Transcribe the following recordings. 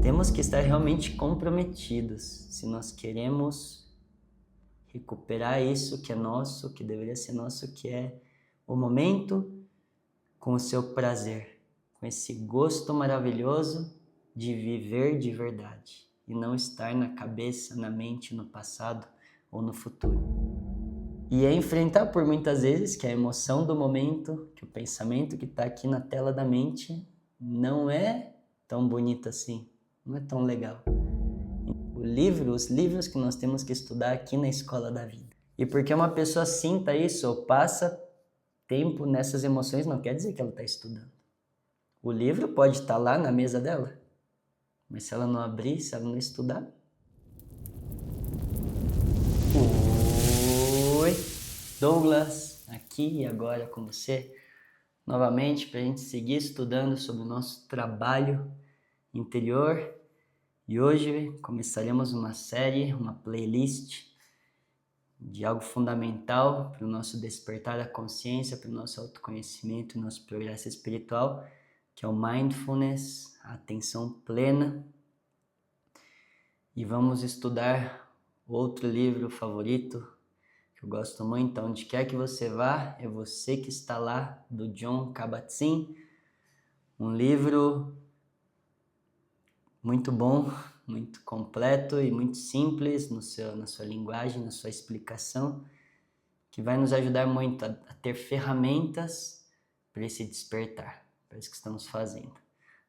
Temos que estar realmente comprometidos se nós queremos recuperar isso que é nosso, que deveria ser nosso, que é o momento com o seu prazer, com esse gosto maravilhoso de viver de verdade e não estar na cabeça, na mente, no passado ou no futuro. E é enfrentar por muitas vezes que a emoção do momento, que o pensamento que está aqui na tela da mente não é tão bonito assim, não é tão legal. Os livros que nós temos que estudar aqui na escola da vida. E porque uma pessoa sinta isso ou passa tempo nessas emoções, não quer dizer que ela está estudando. O livro pode estar lá na mesa dela, mas se ela não abrir, se ela não estudar... Oi, Douglas, aqui e agora com você, novamente para a gente seguir estudando sobre o nosso trabalho interior. E hoje começaremos uma série, uma playlist de algo fundamental para o nosso despertar da consciência, para o nosso autoconhecimento e nosso progresso espiritual, que é o Mindfulness, a atenção plena. E vamos estudar outro livro favorito, que eu gosto muito, Onde Quer Que Você Vá, É Você Que Está Lá, do Jon Kabat-Zinn. Um livro muito bom, muito completo e muito simples na sua linguagem, na sua explicação, que vai nos ajudar muito a ter ferramentas para esse despertar, para isso que estamos fazendo.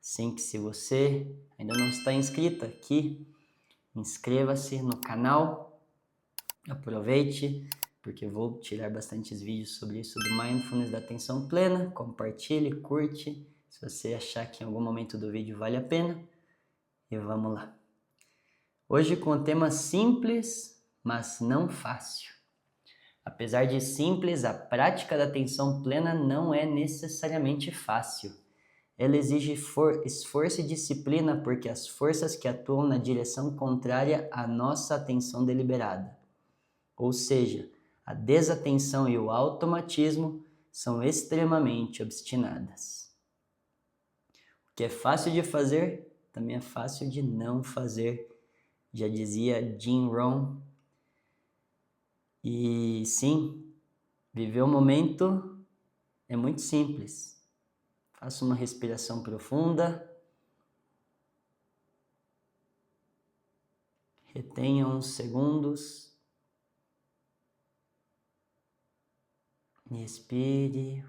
Assim que se você ainda não está inscrito aqui, inscreva-se no canal, aproveite, porque vou tirar bastantes vídeos sobre isso do Mindfulness, da atenção plena. Compartilhe, curte, se você achar que em algum momento do vídeo vale a pena. E vamos lá. Hoje com o tema simples, mas não fácil. Apesar de simples, a prática da atenção plena não é necessariamente fácil. Ela exige esforço e disciplina porque as forças que atuam na direção contrária à nossa atenção deliberada, ou seja, a desatenção e o automatismo, são extremamente obstinadas. O que é fácil de fazer, também é fácil de não fazer, já dizia Jim Rohn. E sim, viver o momento é muito simples. Faça uma respiração profunda. Retenha uns segundos. Respire.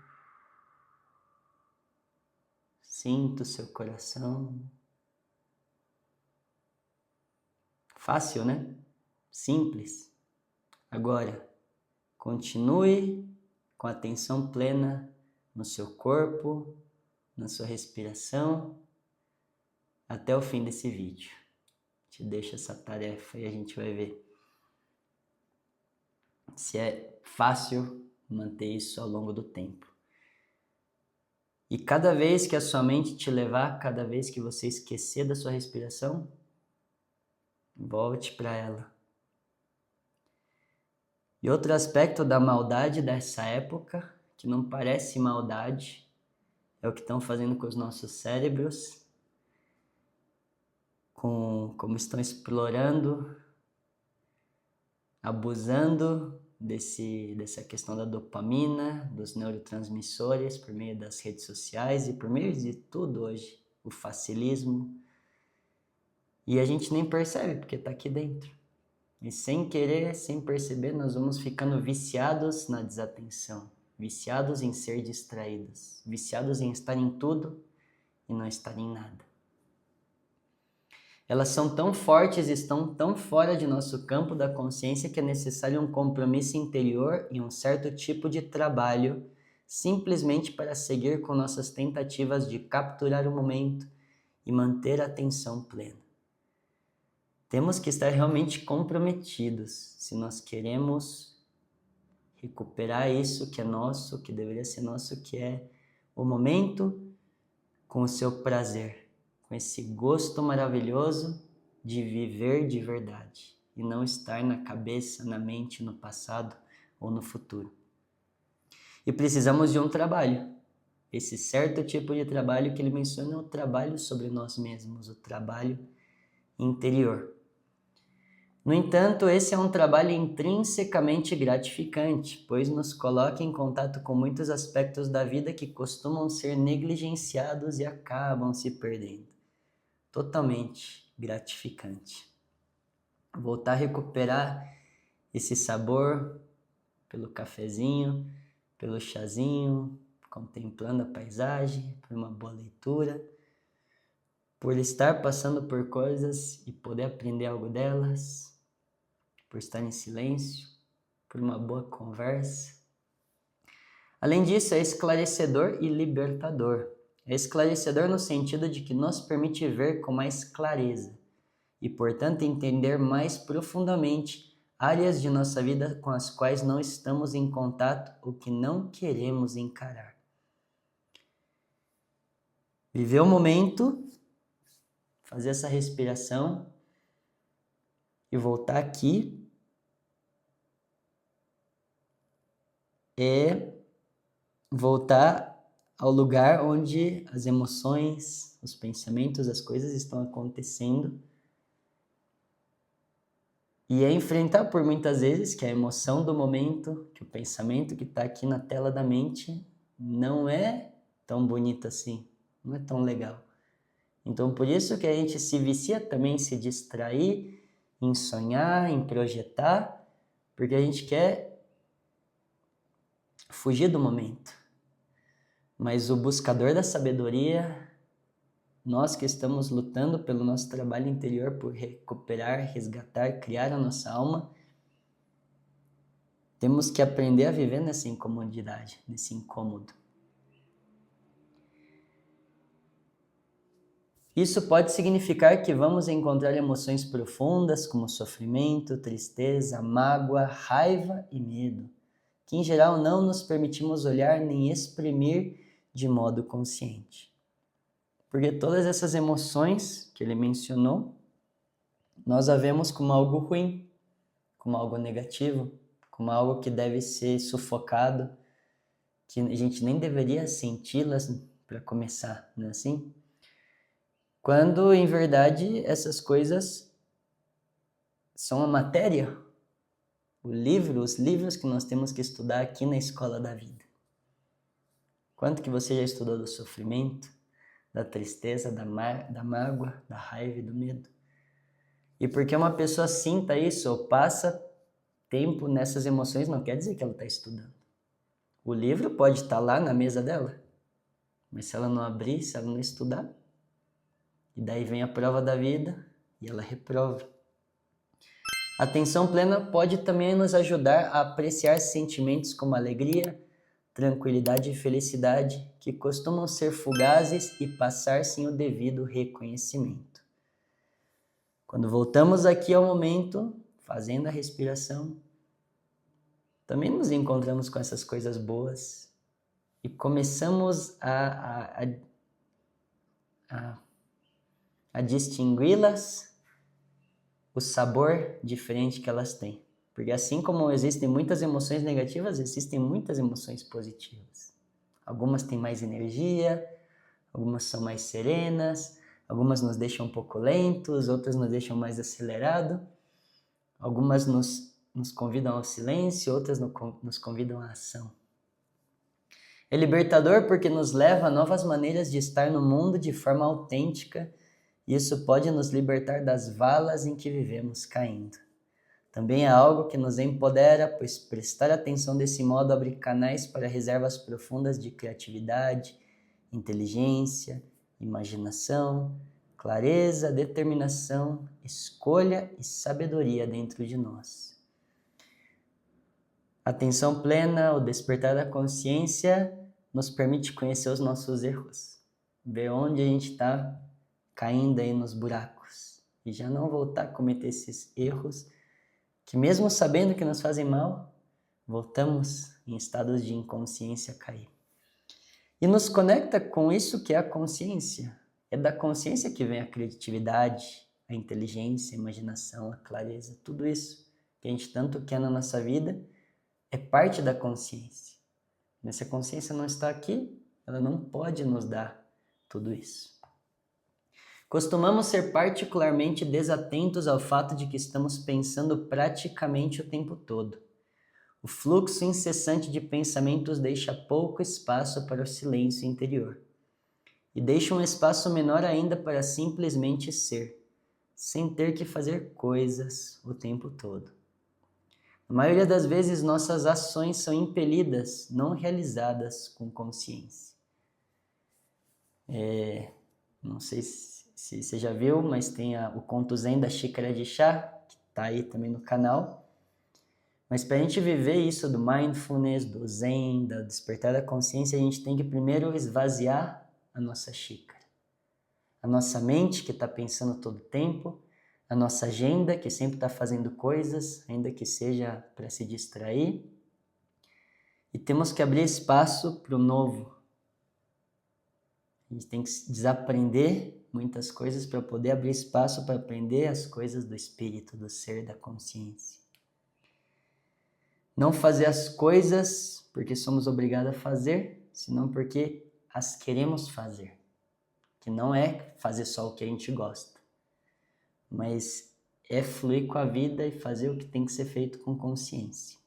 Sinta o seu coração. Fácil, né? Simples. Agora, continue com a atenção plena no seu corpo, na sua respiração, até o fim desse vídeo. Te deixo essa tarefa e a gente vai ver se é fácil manter isso ao longo do tempo. E cada vez que a sua mente te levar, cada vez que você esquecer da sua respiração, volte para ela. E outro aspecto da maldade dessa época, que não parece maldade, é o que estão fazendo com os nossos cérebros, como estão explorando, abusando dessa questão da dopamina, dos neurotransmissores por meio das redes sociais e por meio de tudo hoje, o facilismo. E a gente nem percebe porque está aqui dentro. E sem querer, sem perceber, nós vamos ficando viciados na desatenção, viciados em ser distraídos, viciados em estar em tudo e não estar em nada. Elas são tão fortes e estão tão fora de nosso campo da consciência que é necessário um compromisso interior e um certo tipo de trabalho simplesmente para seguir com nossas tentativas de capturar o momento e manter a atenção plena. Temos que estar realmente comprometidos se nós queremos recuperar isso que é nosso, que deveria ser nosso, que é o momento com o seu prazer, com esse gosto maravilhoso de viver de verdade e não estar na cabeça, na mente, no passado ou no futuro. E precisamos de um trabalho. Esse certo tipo de trabalho que ele menciona é o trabalho sobre nós mesmos, o trabalho interior. No entanto, esse é um trabalho intrinsecamente gratificante, pois nos coloca em contato com muitos aspectos da vida que costumam ser negligenciados e acabam se perdendo. Totalmente gratificante. Voltar a recuperar esse sabor pelo cafezinho, pelo chazinho, contemplando a paisagem, por uma boa leitura, por estar passando por coisas e poder aprender algo delas, por estar em silêncio, por uma boa conversa. Além disso, é esclarecedor e libertador. É esclarecedor no sentido de que nos permite ver com mais clareza e, portanto, entender mais profundamente áreas de nossa vida com as quais não estamos em contato ou que não queremos encarar. Viver o momento, fazer essa respiração e voltar aqui é voltar ao lugar onde as emoções, os pensamentos, as coisas estão acontecendo e é enfrentar por muitas vezes que a emoção do momento, que o pensamento que está aqui na tela da mente não é tão bonito assim, não é tão legal. Então, por isso que a gente se vicia também em se distrair, em sonhar, em projetar, porque a gente quer fugir do momento. Mas o buscador da sabedoria, nós que estamos lutando pelo nosso trabalho interior, por recuperar, resgatar, criar a nossa alma, temos que aprender a viver nessa incomodidade, nesse incômodo. Isso pode significar que vamos encontrar emoções profundas como sofrimento, tristeza, mágoa, raiva e medo, que em geral não nos permitimos olhar nem exprimir de modo consciente. Porque todas essas emoções que ele mencionou, nós a vemos como algo ruim, como algo negativo, como algo que deve ser sufocado, que a gente nem deveria senti-las para começar, não é assim? Quando, em verdade, essas coisas são a matéria, os livros que nós temos que estudar aqui na escola da vida. Quanto que você já estudou do sofrimento, da tristeza, da mágoa, da raiva e do medo? E porque uma pessoa sinta isso ou passa tempo nessas emoções, não quer dizer que ela está estudando. O livro pode estar lá na mesa dela, mas se ela não abrir, se ela não estudar, e daí vem a prova da vida e ela reprova. A atenção plena pode também nos ajudar a apreciar sentimentos como alegria, tranquilidade e felicidade, que costumam ser fugazes e passar sem o devido reconhecimento. Quando voltamos aqui ao momento, fazendo a respiração, também nos encontramos com essas coisas boas e começamos a distingui-las, o sabor diferente que elas têm. Porque assim como existem muitas emoções negativas, existem muitas emoções positivas. Algumas têm mais energia, algumas são mais serenas, algumas nos deixam um pouco lentos, outras nos deixam mais acelerados, algumas nos convidam ao silêncio, outras nos convidam à ação. É libertador porque nos leva a novas maneiras de estar no mundo de forma autêntica, e isso pode nos libertar das valas em que vivemos caindo. Também é algo que nos empodera, pois prestar atenção desse modo abre canais para reservas profundas de criatividade, inteligência, imaginação, clareza, determinação, escolha e sabedoria dentro de nós. A atenção plena, o despertar da consciência, nos permite conhecer os nossos erros, ver onde a gente está caindo aí nos buracos e já não voltar a cometer esses erros que, mesmo sabendo que nos fazem mal, voltamos em estados de inconsciência a cair. E nos conecta com isso que é a consciência. É da consciência que vem a criatividade, a inteligência, a imaginação, a clareza, tudo isso que a gente tanto quer na nossa vida é parte da consciência. Mas se a consciência não está aqui, ela não pode nos dar tudo isso. Costumamos ser particularmente desatentos ao fato de que estamos pensando praticamente o tempo todo. O fluxo incessante de pensamentos deixa pouco espaço para o silêncio interior. E deixa um espaço menor ainda para simplesmente ser, sem ter que fazer coisas o tempo todo. A maioria das vezes nossas ações são impelidas, não realizadas com consciência. Não sei se você já viu, mas tem o conto Zen da xícara de chá, que está aí também no canal. Mas para a gente viver isso do mindfulness, do Zen, do despertar da consciência, a gente tem que primeiro esvaziar a nossa xícara. A nossa mente, que está pensando todo o tempo, a nossa agenda, que sempre está fazendo coisas, ainda que seja para se distrair. E temos que abrir espaço para o novo. A gente tem que desaprender muitas coisas para poder abrir espaço para aprender as coisas do espírito, do ser, da consciência. Não fazer as coisas porque somos obrigados a fazer, senão porque as queremos fazer. Que não é fazer só o que a gente gosta, mas é fluir com a vida e fazer o que tem que ser feito com consciência.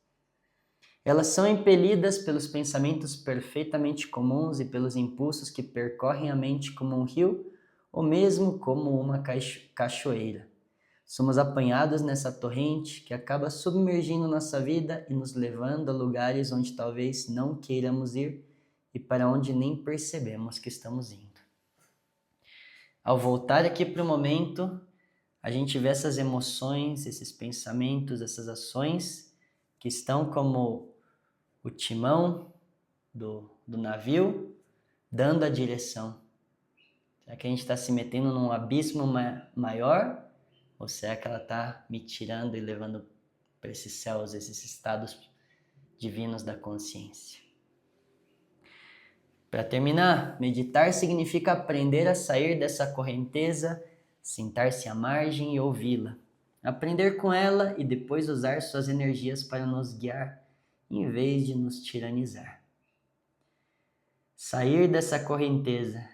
Elas são impelidas pelos pensamentos perfeitamente comuns e pelos impulsos que percorrem a mente como um rio ou mesmo como uma cachoeira. Somos apanhados nessa torrente que acaba submergindo nossa vida e nos levando a lugares onde talvez não queiramos ir e para onde nem percebemos que estamos indo. Ao voltar aqui para o momento, a gente vê essas emoções, esses pensamentos, essas ações que estão como o timão do navio, dando a direção. Será que a gente está se metendo num abismo maior? Ou será que ela está me tirando e levando para esses céus, esses estados divinos da consciência? Para terminar, meditar significa aprender a sair dessa correnteza, sentar-se à margem e ouvi-la. Aprender com ela e depois usar suas energias para nos guiar, em vez de nos tiranizar. Sair dessa correnteza,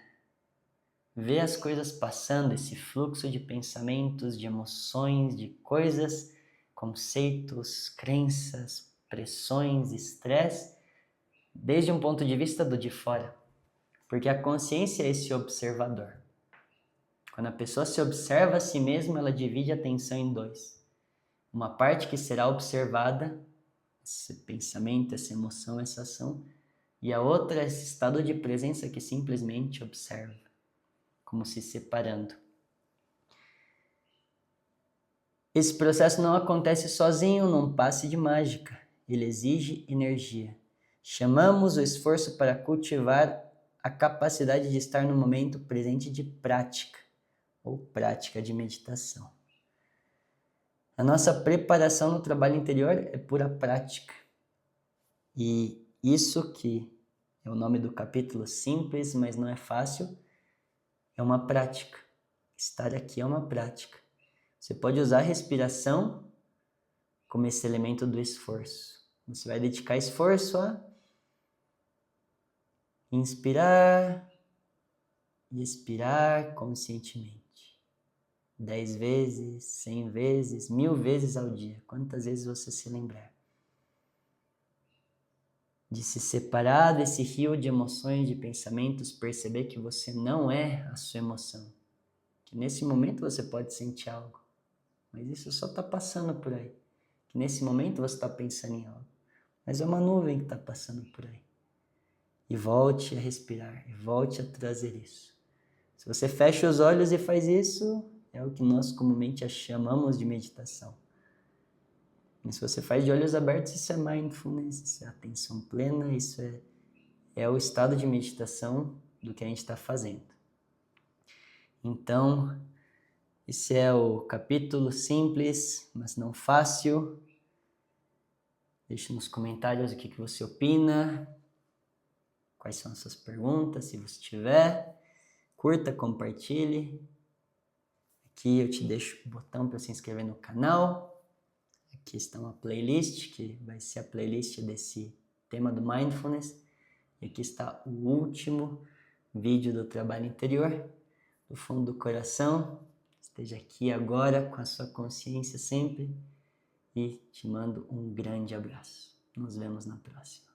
ver as coisas passando, esse fluxo de pensamentos, de emoções, de coisas, conceitos, crenças, pressões, estresse, desde um ponto de vista do de fora. Porque a consciência é esse observador. Quando a pessoa se observa a si mesma, ela divide a atenção em dois. Uma parte que será observada, esse pensamento, essa emoção, essa ação, e a outra, esse estado de presença que simplesmente observa, como se separando. Esse processo não acontece sozinho num passe de mágica. Ele exige energia. Chamamos o esforço para cultivar a capacidade de estar no momento presente de prática, ou prática de meditação. A nossa preparação no trabalho interior é pura prática. E isso que é o nome do capítulo, simples, mas não é fácil, é uma prática. Estar aqui é uma prática. Você pode usar a respiração como esse elemento do esforço. Você vai dedicar esforço a inspirar e expirar conscientemente. 10 vezes, 100 vezes, 1000 vezes ao dia. Quantas vezes você se lembrar. De se separar desse rio de emoções, de pensamentos, perceber que você não é a sua emoção. Que nesse momento você pode sentir algo, mas isso só está passando por aí. Que nesse momento você está pensando em algo, mas é uma nuvem que está passando por aí. E volte a respirar, e volte a trazer isso. Se você fecha os olhos e faz isso, é o que nós comumente chamamos de meditação. E se você faz de olhos abertos, isso é mindfulness, isso é atenção plena, isso é o estado de meditação do que a gente está fazendo. Então, esse é o capítulo simples, mas não fácil. Deixe nos comentários o que você opina, quais são as suas perguntas, se você tiver. Curta, compartilhe. Aqui eu te deixo o botão para se inscrever no canal. Aqui está uma playlist, que vai ser a playlist desse tema do Mindfulness. E aqui está o último vídeo do trabalho interior, do fundo do coração. Esteja aqui agora com a sua consciência sempre e te mando um grande abraço. Nos vemos na próxima.